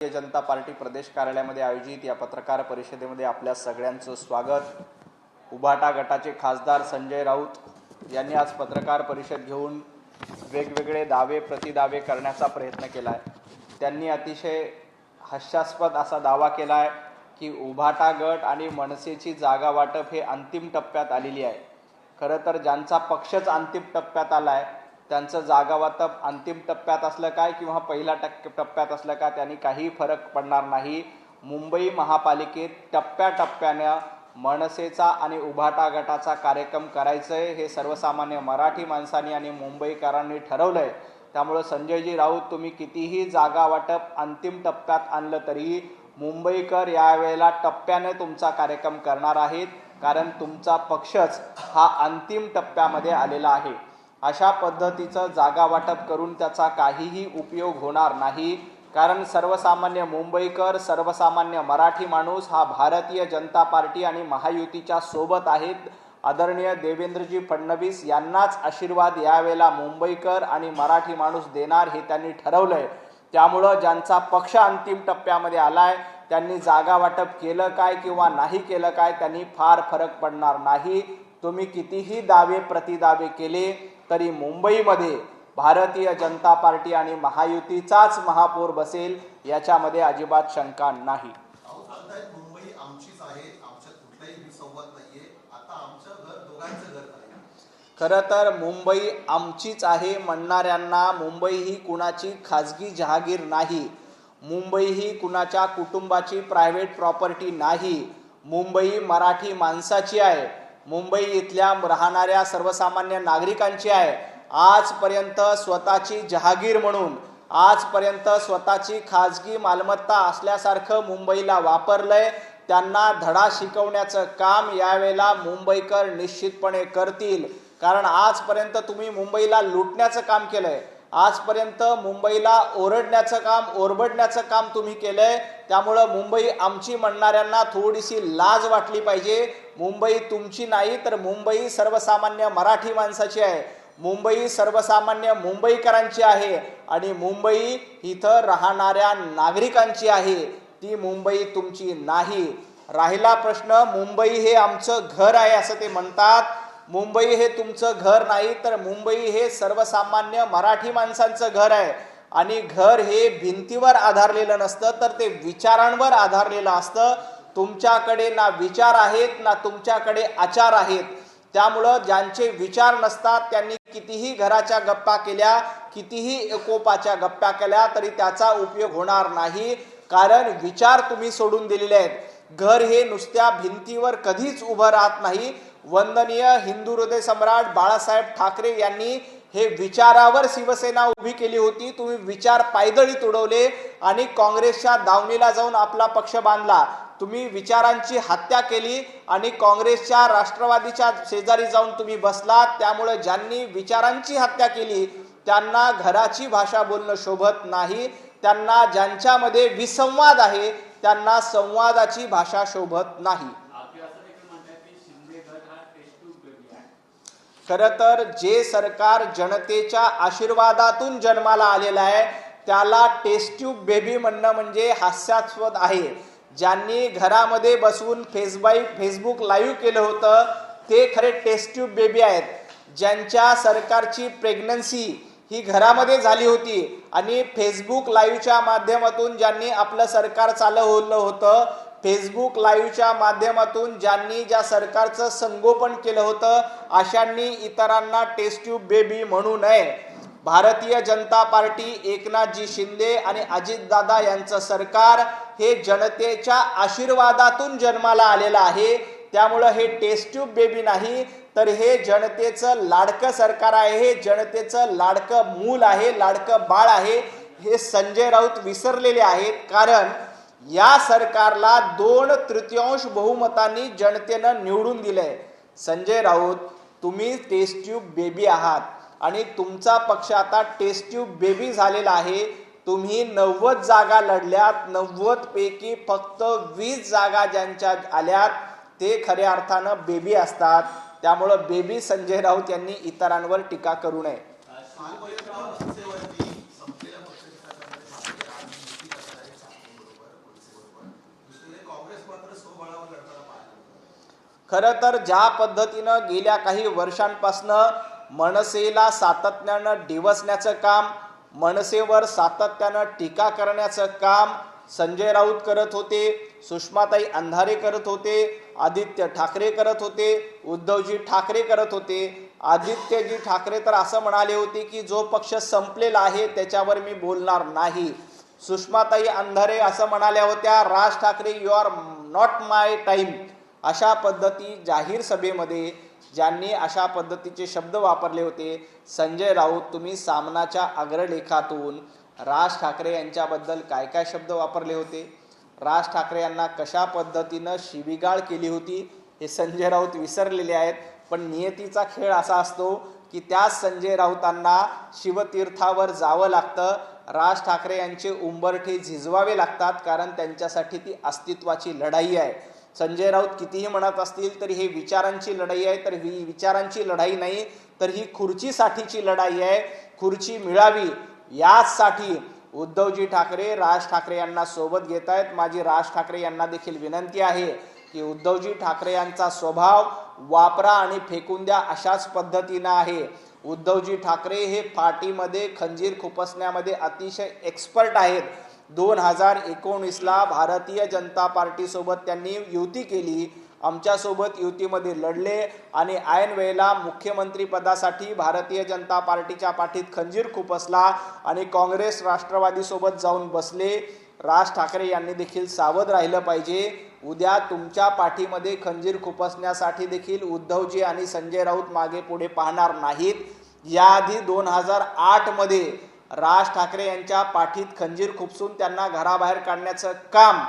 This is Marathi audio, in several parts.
भारतीय जनता पार्टी प्रदेश कार्यालयामध्ये आयोजित या पत्रकार परिषदेमध्ये आपल्या सगळ्यांचं स्वागत। उभाटा गटाचे खासदार संजय राऊत यांनी आज पत्रकार परिषद घेऊन वेगवेगळे दावे प्रतिदावे करण्याचा प्रयत्न केला आहे। त्यांनी अतिशय हास्यास्पद असा दावा केला आहे की उभाटा गट आणि मनसेची जागा वाटप हे अंतिम टप्प्यात आलेली आहे। खरं तर ज्यांचा पक्षच अंतिम टप्प्यात आलाय त्यांचं जागा वाटप अंतिम टप्प्यात असलं काय किंवा पहिल्या टप्प्यात असलं का त्यांनी काही फरक पडणार नाही। मुंबई महापालिकेत टप्प्याटप्प्याने मनसेचा आणि उभाटा गटाचा कार्यक्रम करायचंय हे सर्वसामान्य मराठी माणसांनी आणि मुंबईकरांनी ठरवलंय। त्यामुळे संजयजी राऊत तुम्ही कितीही जागा वाटप अंतिम टप्प्यात आणलं तरी मुंबईकर यावेळेला टप्प्याने तुमचा कार्यक्रम करणार आहेत, कारण तुमचा पक्षच हा अंतिम टप्प्यामध्ये आलेला आहे। अशा पद्धतीचं जागा वाटप करून त्याचा काहीही उपयोग होणार नाही, कारण सर्वसामान्य मुंबईकर सर्वसामान्य मराठी माणूस हा भारतीय जनता पार्टी आणि महायुतीच्या सोबत आहेत। आदरणीय देवेंद्रजी फडणवीस यांनाच आशीर्वाद यावेळेला मुंबईकर आणि मराठी माणूस देणार हे त्यांनी ठरवलंय। त्यामुळे ज्यांचा पक्ष अंतिम टप्प्यामध्ये आलाय त्यांनी जागा वाटप केलं काय किंवा नाही केलं काय त्यांनी फार फरक पडणार नाही। तुम्ही कितीही दावे प्रतिदावे केले तरी मुंबईमध्ये भारतीय जनता पार्टी आणि महायुतीचाच महापौर बसेल याच्यामध्ये अजिबात शंका नाही। मुंबई आमचीच आहे, आमच्यात कुठलाही विसंवाद नाहीये, आता आमचं घर दोघांचं घर आहे। खरं तर मुंबई आमचीच आहे म्हणणाऱ्यांना मुंबई ही कुणाची खाजगी जहागीर नाही, मुंबई ही कुणाच्या कुटुंबाची प्रायव्हेट प्रॉपर्टी नाही, मुंबई मराठी माणसाची आहे, मुंबई इथल्या राहणाऱ्या सर्वसामान्य नागरिकांची आहे। आजपर्यंत स्वतःची जहागीर म्हणून आजपर्यंत स्वतःची खाजगी मालमत्ता असल्यासारखं मुंबईला वापरलंय। त्यांना धडा शिकवण्याचं काम यावेळेला मुंबईकर निश्चितपणे करतील, कारण आजपर्यंत तुम्ही मुंबईला लुटण्याचं काम केलंय, आजपर्यंत मुंबईला ओरडण्याचं काम ओरबडण्याचं काम तुम्ही केलंय। त्यामुळे मुंबई आमची म्हणणाऱ्यांना थोडीशी लाज वाटली पाहिजे। मुंबई तुमची नाही तर मुंबई सर्वसामान्य मराठी माणसाची आहे, मुंबई सर्वसामान्य मुंबईकरांची आहे आणि मुंबई इथं राहणाऱ्या नागरिकांची आहे, ती मुंबई तुमची नाही। राहिला प्रश्न मुंबई हे आमचं घर आहे असं ते म्हणतात, मुंबई हे तुमचं घर नाही तर मुंबई हे सर्वसामान्य मराठी माणसांचं घर आहे आणि घर हे भिंतीवर आधारलेलं नसतं तर ते विचारांवर आधारलेलं असतं। तुमच्याकडे ना विचार आहेत ना तुमच्याकडे आचार आहेत। त्यामुळं ज्यांचे विचार नसतात त्यांनी कितीही घराच्या गप्पा केल्या कितीही एकोपाच्या गप्पा केल्या तरी त्याचा उपयोग होणार नाही, कारण विचार तुम्ही सोडून दिलेले आहेत। घर हे नुसत्या भिंतीवर कधीच उभं राहत नाही। वंदनीय हिंदू हृदय सम्राट बाळासाहेब ठाकरे यांनी हे विचारावर शिवसेना उभी केली होती। तुम्ही विचार पायदळी तुडवले आणि काँग्रेसच्या दावणीला जाऊन आपला पक्ष बांधला। तुम्ही विचारांची हत्या केली आणि काँग्रेसच्या राष्ट्रवादीच्या शेजारी जाऊन तुम्ही बसलात। त्यामुळे ज्यांनी विचारांची हत्या केली त्यांना घराची भाषा बोलणं शोभत नाही, त्यांना ज्यांच्यामध्ये विसंवाद आहे त्यांना संवादाची भाषा शोभत नाही। खरं तर जे सरकार जनतेच्या आशीर्वादातून जन्माला आलेलं आहे त्याला टेस्ट ट्यूब बेबी म्हणणं म्हणजे हास्यास्पद आहे। ज्यांनी घरामध्ये बसून फेसबुक लाईव्ह केलं होतं ते खरे टेस्ट ट्यूब बेबी आहेत। ज्यांच्या सरकारची प्रेग्नन्सी ही घरामध्ये झाली होती आणि फेसबुक लाईव्हच्या माध्यमातून ज्यांनी आपलं सरकार चालवलं होतं, फेसबुक लाईव्हच्या माध्यमातून ज्यांनी ज्या सरकारचं संगोपन केलं होतं अशांनी इतरांना टेस्ट ट्यूब बेबी म्हणू नये। भारतीय जनता पार्टी एकनाथजी शिंदे आणि अजितदादा यांचं सरकार हे जनतेच्या आशीर्वादातून जन्माला आलेलं आहे। त्यामुळं हे टेस्ट ट्यूब बेबी नाही तर हे जनतेचं लाडकं सरकार आहे, हे जनतेचं लाडकं मूल आहे, लाडकं बाळ आहे। हे संजय राऊत विसरलेले आहेत, कारण या सरकारला 2/3 बहुमतांनी जनतेनं निवडून दिलंय। संजय राऊत तुम्ही टेस्ट ट्यूब बेबी आहात आणि तुमचा पक्ष आता टेस्ट ट्यूब बेबी झालेला आहे। तुम्ही 90 जागा लढल्यात, 90 पैकी फक्त 20 जागा ज्यांच्या आल्यात ते खऱ्या अर्थानं बेबी असतात। त्यामुळे बेबी संजय राऊत यांनी इतरांवर टीका करू नये। खरं तर ज्या पद्धतीनं गेल्या काही वर्षांपासनं मनसेला सातत्यानं डिवचण्याचं काम, मनसेवर सातत्यानं टीका करण्याचं काम संजय राऊत करत होते, सुषमाताई अंधारे करत होते, आदित्य ठाकरे करत होते, उद्धवजी ठाकरे करत होते. आदित्यजी ठाकरे तर असं म्हणाले होते की जो पक्ष संपलेला आहे त्याच्यावर मी बोलणार नाही. सुषमाताई अंधारे असं म्हणाल्या होत्या, Raj Thackeray you are not my time. अशा पद्धती जाहीर सभेमध्ये ज्यांनी अशा पद्धतीचे शब्द वापरले होते. संजय राऊत, तुम्ही सामनाच्या अग्रलेखातून राज ठाकरे यांच्याबद्दल काय काय शब्द वापरले होते, राज ठाकरे यांना कशा पद्धतीनं शिवीगाळ केली होती हे संजय राऊत विसरलेले आहेत. पण नियतीचा खेळ असा असतो की त्या संजय राऊतांना शिवतीर्थावर जावं लागतं, राज ठाकरे यांचे उंबरठे झिजवावे लागतात, कारण त्यांच्यासाठी ती अस्तित्वाची लढाई आहे. संजय राऊत कितीही म्हणत असतील तरी हे विचारांची लढाई आहे, तर ही विचारांची लढाई नाही, तर ही खुर्चीसाठीची लढाई आहे. खुर्ची मिळावी याचसाठी उद्धवजी ठाकरे राज ठाकरे यांना सोबत घेत आहेत. माझी राज ठाकरे यांना देखील विनंती आहे की उद्धवजी ठाकरे यांचा स्वभाव वापरा आणि फेकून द्या अशाच पद्धतीनं आहे. उद्धवजी ठाकरे हे पार्टीमध्ये खंजीर खुपसण्यामध्ये अतिशय एक्सपर्ट आहेत. 2019ला भारतीय जनता पार्टीसोबत त्यांनी युती केली, आमच्यासोबत युतीमध्ये लढले आणि ऐन वेळेला मुख्यमंत्री पदासाठी भारतीय जनता पार्टीच्या पाठीत खंजीर खुपसला आणि काँग्रेस राष्ट्रवादीसोबत जाऊन बसले. राज ठाकरे यांनी देखील सावध राहिलं पाहिजे. उद्या तुमच्या पाठीमध्ये खंजीर खुपसण्यासाठी देखील उद्धवजी आणि संजय राऊत मागे पुढे पाहणार नाहीत. याआधी 2008 मध्ये राज ठाकरे यांच्या पाठीत खंजीर खुपसून त्यांना घराबाहेर काढण्याचं काम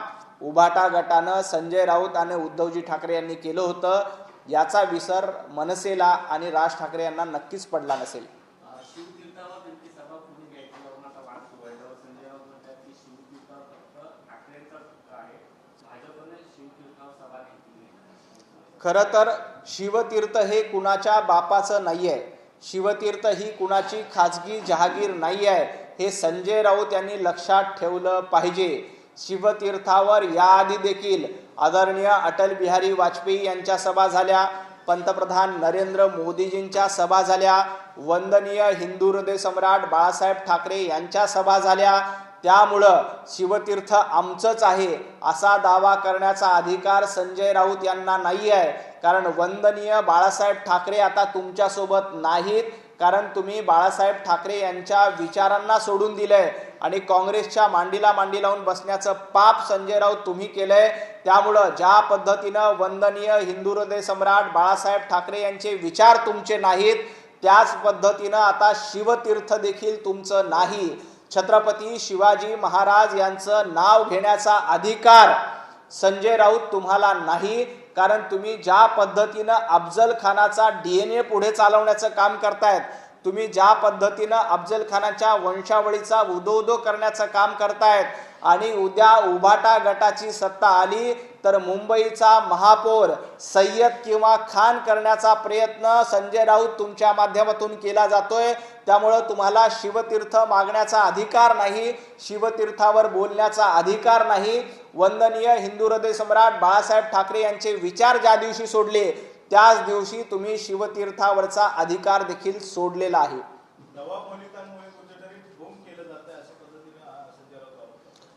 उभाटा गटानं संजय राऊत आणि उद्धवजी ठाकरे यांनी केलं होतं. याचा विसर मनसेला आणि राज ठाकरे यांना नक्कीच पडला नसेल. खरं तर शिवतीर्थ हे कुणाच्या बापाचं नाही आहे, शिवतीर्थ ही कुणाची खाजगी जहागीर नाही आहे, हे संजय राऊत यांनी लक्षात ठेवलं पाहिजे. शिवतीर्थावर याआधी देखील आदरणीय अटल बिहारी वाजपेयी यांच्या सभा झाल्या, पंतप्रधान नरेंद्र मोदीजींच्या सभा झाल्या, वंदनीय हिंदू हृदय सम्राट बाळासाहेब ठाकरे यांच्या सभा झाल्या. त्यामुळं शिवतीर्थ आमचंच आहे असा दावा करण्याचा अधिकार संजय राऊत यांना नाही आहे. कारण वंदनीय बाळासाहेब ठाकरे आता तुमच्यासोबत नाहीत, कारण तुम्ही बाळासाहेब ठाकरे यांच्या विचारांना सोडून दिलंय आणि काँग्रेसच्या मांडीला मांडी लावून बसण्याचं पाप संजय राऊत तुम्ही केलंय. त्यामुळं ज्या पद्धतीनं वंदनीय हिंदू हृदय सम्राट बाळासाहेब ठाकरे यांचे विचार तुमचे नाहीत, त्याच पद्धतीनं आता शिवतीर्थ देखील तुमचं नाही. छत्रपती शिवाजी महाराज यांचं नाव घेण्याचा अधिकार संजय राऊत तुम्हाला नाही, कारण तुम्ही ज्या पद्धतीनं अफजल खानाचा DNA पुढे चालवण्याचं काम करतायत, तुम्ही ज्या पद्धतीनं अफजल खानाच्या वंशावळीचा उदो करण्याचं काम करतायत आणि उद्या उभाटा गटाची सत्ता आली तर मुंबईचा महापौर सय्यद किंवा खान करण्याचा प्रयत्न संजय राऊत तुमच्या माध्यमातून केला जातोय. त्यामुळं तुम्हाला शिवतीर्थ मागण्याचा अधिकार नाही, शिवतीर्थावर बोलण्याचा अधिकार नाही. वंदनीय हिंदू हृदय सम्राट बाळासाहेब ठाकरे यांचे विचार ज्या दिवशी सोडले त्याच दिवशी तुम्ही शिवतीर्थावरचा अधिकार देखील सोडलेला आहे.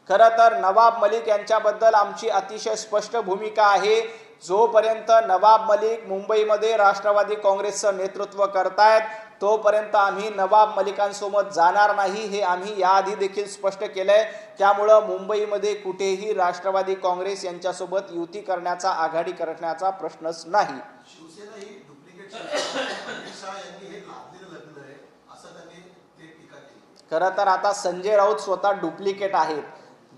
खरं तर नवाब मलिक यांच्याबद्दल आमची अतिशय स्पष्ट भूमिका आहे. जोपर्यंत नवाब मलिक मुंबईमध्ये राष्ट्रवादी काँग्रेसचं नेतृत्व करतायत तोपर्यंत आम्ही नवाब मलिकांसोबत जाणार नाही, हे आम्ही याआधी देखील स्पष्ट केलंय. त्यामुळं मुंबईमध्ये कुठेही राष्ट्रवादी काँग्रेस यांच्यासोबत युती करण्याचा, आघाडी करण्याचा प्रश्नच नाही. शिवसेना ही डुप्लिकेट अमित शहा यांनी हे लादलेलं लग्न आहे असं त्यांनी ते टीका केली. खरं तर आता संजय राऊत स्वतः डुप्लिकेट आहेत.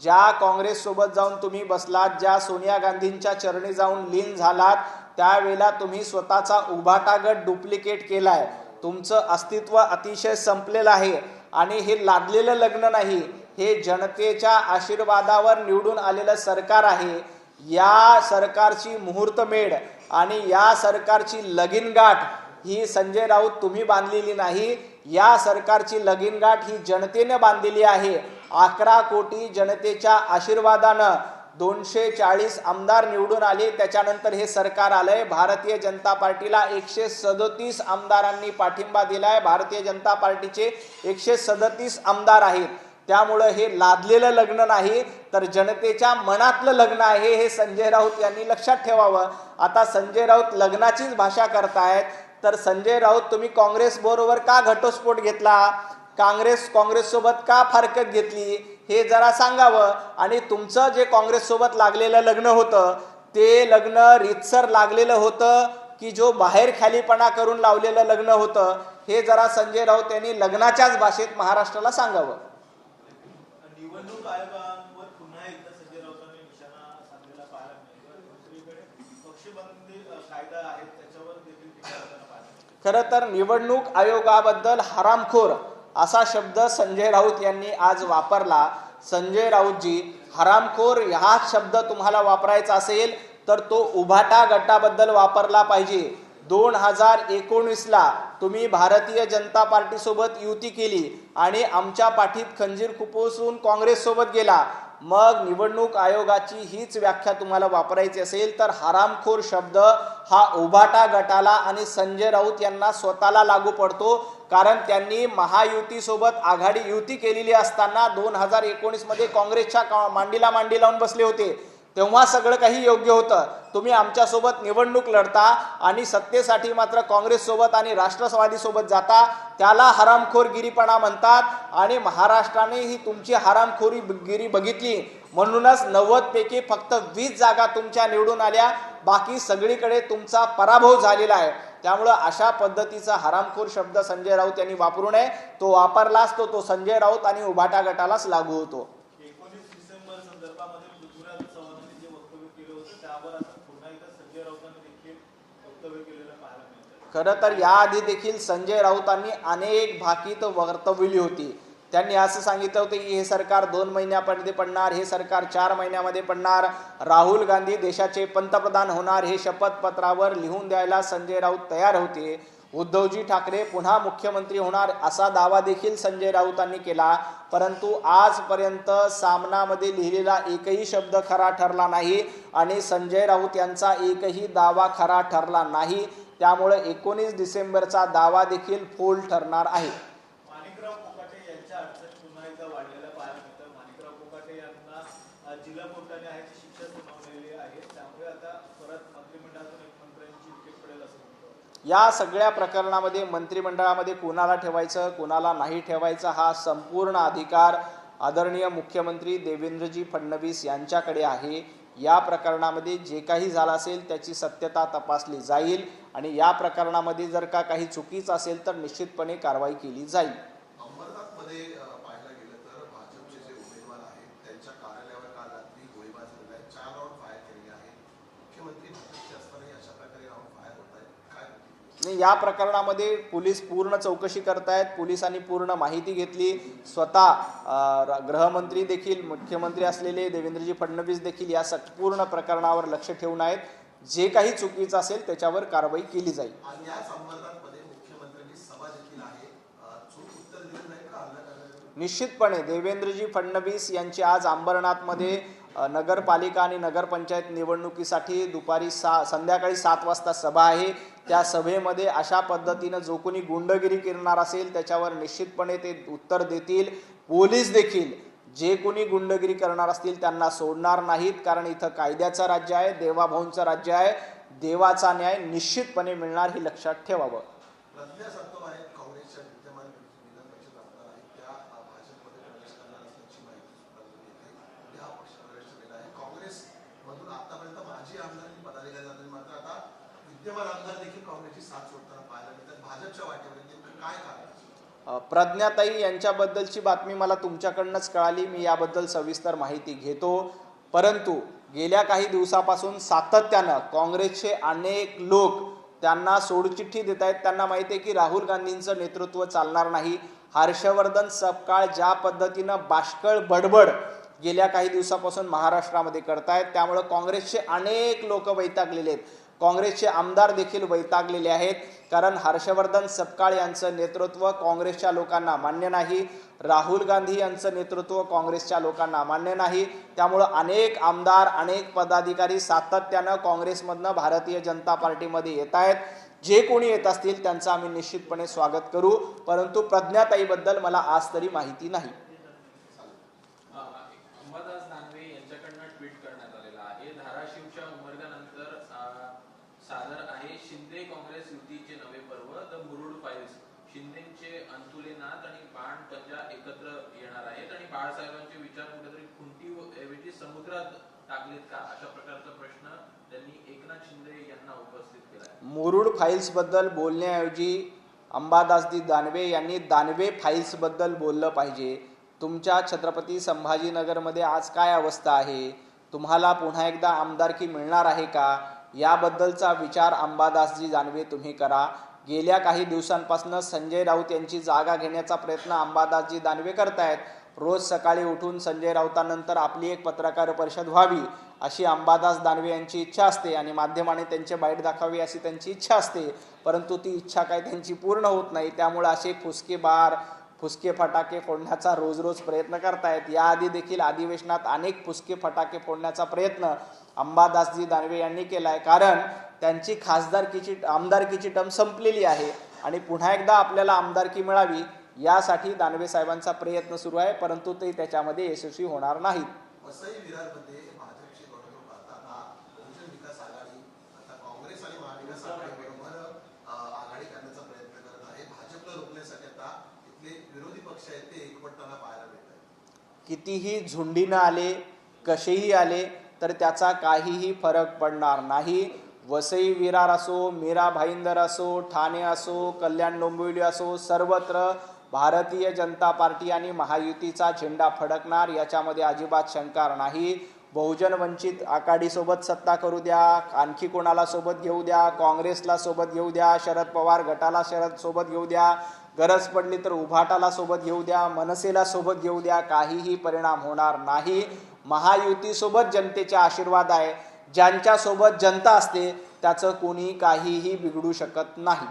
ज्या काँग्रेस सोबत जाऊन तुम्ही बसलात, ज्या सोनिया गांधींच्या चरणी जाऊन लीन झालात, त्यावेळेला तुम्ही स्वतःचा उभाटा गट डुप्लिकेट केलाय. तुमचं अस्तित्व अतिशय संपलेलं आहे आणि हे लादलेलं लग्न नाही, हे जनतेच्या आशीर्वादावर निवडून आलेलं सरकार आहे. या सरकारची मुहूर्तमेढ आणि या सरकारची लगीनगाठ ही संजय राऊत तुम्ही बांधलेली नाही, या सरकारची लगीनगाठ ही जनतेने बांधलेली आहे. 11 कोटी जनतेच्या आशीर्वादानं 240 आमदार निवडून आले, त्याच्यानंतर हे सरकार आलंय. भारतीय जनता पार्टीला 137 आमदारांनी पाठिंबा दिलाय. भारतीय जनता पार्टीचे 137 आमदार आहेत. त्यामुळं हे लादलेलं लग्न नाही, तर जनतेच्या मनातलं लग्न आहे, हे संजय राऊत यांनी लक्षात ठेवावं. आता संजय राऊत लग्नाचीच भाषा करतायत, तर संजय राऊत तुम्ही काँग्रेस बरोबर का घटस्फोट घेतला, काँग्रेस सोबत का फारकत घेतली, हे जरा सांगावं. आणि तुमचं जे काँग्रेस सोबत लागलेलं लग्न होतं, ते लग्न रीतसर लागलेलं होतं की जो बाहेर खालीपणा करून लावलेलं लग्न होतं, हे जरा संजय राऊत यांनी लग्नाच्याच भाषेत महाराष्ट्राला सांगावं. निवडणूक आयोगावर पुन्हा एकदा संजय राऊतांनी निशाणा साधलेला पाहायला मिळतो. दुसरीकडे पक्षबंदी कायदा आहे त्याच्यावर देखील टीका करताना पाहायला. खरं तर निवडणूक आयोगाबद्दल हरामखोर असा शब्द संजय राऊत यांनी आज वापरला. संजय राऊतजी, हरामखोर हा शब्द तुम्हाला वापरायचा असेल तर तो उभाटा गटाबद्दल वापरला पाहिजे. 2019ला तुम्ही भारतीय जनता पार्टी सोबत युती केली आणि आमच्या पाठीत खंजीर खुपसून काँग्रेस सोबत गेला. मग निवडणूक आयोगाची हीच व्याख्या तुम्हाला वापरायची असेल तर हरामखोर शब्द हा उभाटा गटाला आणि संजय राऊत यांना स्वतःला लागू पडतो. कारण त्यांनी महायुती सोबत आघाडी युती केलेली असताना 2019 मध्ये काँग्रेसच्या मांडीला मांडी लावून बसले होते. तेव्हा सगळं काही योग्य होतं. तुम्ही आमच्यासोबत निवडणूक लढता आणि सत्तेसाठी मात्र काँग्रेस सोबत आणि राष्ट्रवादी सोबत जाता, त्याला हरामखोरगिरीपणा म्हणतात. आणि महाराष्ट्राने ही तुमची हरामखोरीगिरी बघितली, म्हणूनच 90 पैकी फक्त 20 जागा तुमच्या निवडून आल्या, बाकी सगळीकडे तुमचा पराभव झालेला आहे. त्यामुळं अशा पद्धतीचा हरामखोर शब्द संजय राऊत यांनी वापरू नये. तो वापरलाच तो संजय राऊत आणि उभाटा गटालाच लागू होतो. 19 डिसेंबर संदर्भामध्ये पृथ्वीराज चव्हाणांनी जे वक्तव्य केलं होतं त्यावर आता पुन्हा एकदा संजय राऊतांनी देखील वक्तव्य केलेलं पाहायला मिळतं. खरं तर याआधी देखील संजय राऊतांनी अनेक भाकीत वर्तवली होती. त्यांनी असं सांगितलं होतं की हे सरकार 2 महिन्यामध्ये पडणार, हे सरकार 4 महिन्यामध्ये पडणार, राहुल गांधी देशाचे पंतप्रधान होणार, हे शपथपत्रावर लिहून द्यायला संजय राऊत तयार होते. उद्धवजी ठाकरे पुन्हा मुख्यमंत्री होणार असा दावा देखील संजय राऊतांनी केला. परंतु आजपर्यंत सामनामध्ये लिहिलेला एकही शब्द खरा ठरला नाही आणि संजय राऊत यांचा एकही दावा खरा ठरला नाही. त्यामुळे 19 डिसेंबरचा दावा देखील फोल ठरणार आहे. माणिकराव कोकाटे यांच्या अडचणी पुन्हा एकदा वाढलेल्या पाहायला मिळतं. माणिकराव कोकाटे यांना जिल्हा कोर्टाने आयची शिक्षा सुनावलेली आहे. त्यामुळे आता परत मंत्रिमंडळातून एक मंत्र्यांची विकेट पडेल असं म्हणतो. या सगळ्या प्रकरणामध्ये मंत्रिमंडळामध्ये कोणाला ठेवायचं कोणाला नाही ठेवायचं हा संपूर्ण अधिकार आदरणीय मुख्यमंत्री देवेंद्रजी फडणवीस यांच्याकडे आहे. या प्रकरणामध्ये जे काही झालं असेल त्याची सत्यता तपासली जाईल आणि या प्रकरणामध्ये जर का काही चुकीचं असेल तर निश्चितपणे कारवाई केली जाईल. अंबरनाथमध्ये पाहायला गेलं तर भाजपचे जे उमेदवार आहेत त्यांच्या कार्यालयावर काल रात्री गोळीबार झालेला आहे. 4 राऊंड फायर केलेले आहेत. मुख्यमंत्री भाजपचे असतानाही अशा प्रकारे राऊंड फायर होत आहेत. काय नाही, या प्रकरणामध्ये पोलीस पूर्ण चौकशी करतायत. पोलिसांनी पूर्ण माहिती घेतली. स्वतः गृहमंत्री देखील, मुख्यमंत्री असलेले देवेंद्रजी फडणवीस देखील या पूर्ण प्रकरणावर लक्ष ठेवून आहेत. जे काही चुकीचं असेल त्याच्यावर कारवाई केली जाईल. आणि या अंबरनाथमध्ये मुख्यमंत्र्यांची सभा देखील आहे. चूक उत्तर दिलं नाही का हल्ला करण्याचं? निश्चितपणे देवेंद्रजी फडणवीस यांची आज अंबरनाथमध्ये नगरपालिका आणि नगरपंचायत निवडणुकीसाठी संध्याकाळी 7 वाजता सभा आहे. त्या सभेमध्ये अशा पद्धतीनं जो कोणी गुंडगिरी करणार असेल त्याच्यावर निश्चितपणे ते उत्तर देतील. पोलीस देखील जे कोणी गुंडगिरी करणार असतील त्यांना सोडणार नाहीत. कारण इथं कायद्याचं राज्य आहे, देवाभाऊंचं राज्य आहे. देवाचा न्याय निश्चितपणे मिळणार हे लक्षात ठेवावं. प्रज्ञा सातव आहेत काँग्रेसच्या विद्यमान विधान परिषद आमदार आहेत. त्या भाजपमध्ये प्रवेश करणार असल्याची माहिती सुद्धा येते. हा पक्ष प्रवेश केलेला आहे. काँग्रेसमधून आतापर्यंत माजी आमदारांनी पदाधिकारी झाले, मात्र आता विद्यमान आमदार देखील काँग्रेसची साथ सोडताना पाहायला मिळतात. भाजपच्या वाटेवर नेमकं काय कारण? प्रज्ञाताई यांच्याबद्दलची बातमी मला तुमच्याकडनंच कळाली. मी याबद्दल सविस्तर माहिती घेतो. परंतु गेल्या काही दिवसापासून सातत्यानं काँग्रेसचे अनेक लोक त्यांना सोडचिठ्ठी देत आहेत. त्यांना माहिती आहे की राहुल गांधींचं नेतृत्व चालणार नाही. हर्षवर्धन सपकाळ ज्या पद्धतीनं बाष्कळ बडबड गेल्या काही दिवसापासून महाराष्ट्रामध्ये करतायत, त्यामुळे काँग्रेसचे अनेक लोक वैतागलेले आहेत. काँग्रेसचे आमदार देखील वैतागलेले आहेत, कारण हर्षवर्धन सपकाळ यांचं नेतृत्व काँग्रेसच्या लोकांना मान्य नाही, राहुल गांधी यांचं नेतृत्व काँग्रेसच्या लोकांना मान्य नाही। त्यामुळे अनेक आमदार, अनेक पदाधिकारी सातत्यानं काँग्रेसमधनं भारतीय जनता पार्टीमध्ये येत आहेत। जे कोणी येत असतील त्यांचं आम्ही निश्चितपणे स्वागत करू, परंतु प्रज्ञाताईबद्दल मला आज तरी माहिती नाही। अंबादास दानवे यांच्याकडनं ट्विट करण्यात आलेला आहे। धाराशिवच्या उमरगानंतर सादर आहे शिंदे काँग्रेस युतीचे नवे पर्व, द मुरुड फाईल्स। शिंदेचे अंतुलेनाथ आणि बाण पंजा एकत्र येणार आहेत आणि बाळासाहेबांचे विचार कुठेतरी खुंटीऐवजी समुद्रात टाकलेत का, अशा प्रकारचा प्रश्न त्यांनी एकनाथ शिंदे यांना उपस्थित केला आहे। मुरुड फाईल्स बद्दल बोलण्याऐवजी अंबादासजी दानवे यांनी दानवे फाईल्स बद्दल बोललं पाहिजे। तुमच्या छत्रपती संभाजीनगरमध्ये आज काय अवस्था आहे, तुम्हाला पुन्हा एकदा आमदारकी मिळणार आहे का, याबद्दलचा विचार अंबादासजी दानवे तुम्ही करा। गेल्या काही दिवसांपासून संजय राऊत यांची जागा घेण्याचा प्रयत्न अंबादासजी दानवे करतायत। रोज सकाळी उठून संजय राऊतांनंतर आपली एक पत्रकार परिषद व्हावी अशी अंबादास दानवे यांची इच्छा असते आणि माध्यमाने त्यांचे बाईट दाखवावी अशी त्यांची इच्छा असते, परंतु ती इच्छा काही त्यांची पूर्ण होत नाही। त्यामुळे असे फुसके फटाके फोडण्याचा रोज रोज प्रयत्न करतायत। याआधी देखील अधिवेशनात अनेक फुसके फटाके फोडण्याचा प्रयत्न अंबादासजी दानवे यांनी केलाय, कारण त्यांची आमदारकीची टर्म संपलेली आहे आणि पुन्हा एकदा आपल्याला आमदारकी मिळावी यासाठी दानवे साहेबांचा प्रयत्न सुरू आहे, परंतु ते त्याच्यामध्ये यशस्वी होणार नाहीत। वसई विरारमध्ये भाजपची गणतूक करताना बहुजन विकास आघाडी आता काँग्रेस आणि महाविकास आघाडीबरोबर आघाडी करण्याचा प्रयत्न करत आहे। भाजपला रोखण्यासाठी आता इथले विरोधी पक्ष आहेत ते एकवटताना पाहायला मिळत आहे। कितीही झुंडीनं आले, कसेही आले तर त्याचा काहीही फरक पडणार नाही। वसई विरार असो, मीरा भाईंदर असो, ठाणे असो, कल्याण डोंबिवली असो, सर्वत्र भारतीय जनता पार्टी आणि महायुतीचा झेंडा फडकणार, याच्यामध्ये अजिबात शंका नाही। बहुजन वंचित आघाडीसोबत सत्ता करू द्या, आणखी कोणाला सोबत घेऊ द्या, काँग्रेसला सोबत घेऊ द्या, शरद पवार गटाला सोबत घेऊ द्या, गरज पडली तर उभाटाला सोबत घेऊ द्या, मनसेला सोबत घेऊ द्या, काहीही परिणाम होणार नाही। महायुतीसोबत जनतेचा आशीर्वाद आहे। ज्यांच्या सोबत जनता असते त्याचं कोणी काहीही बिघडू शकत नाही।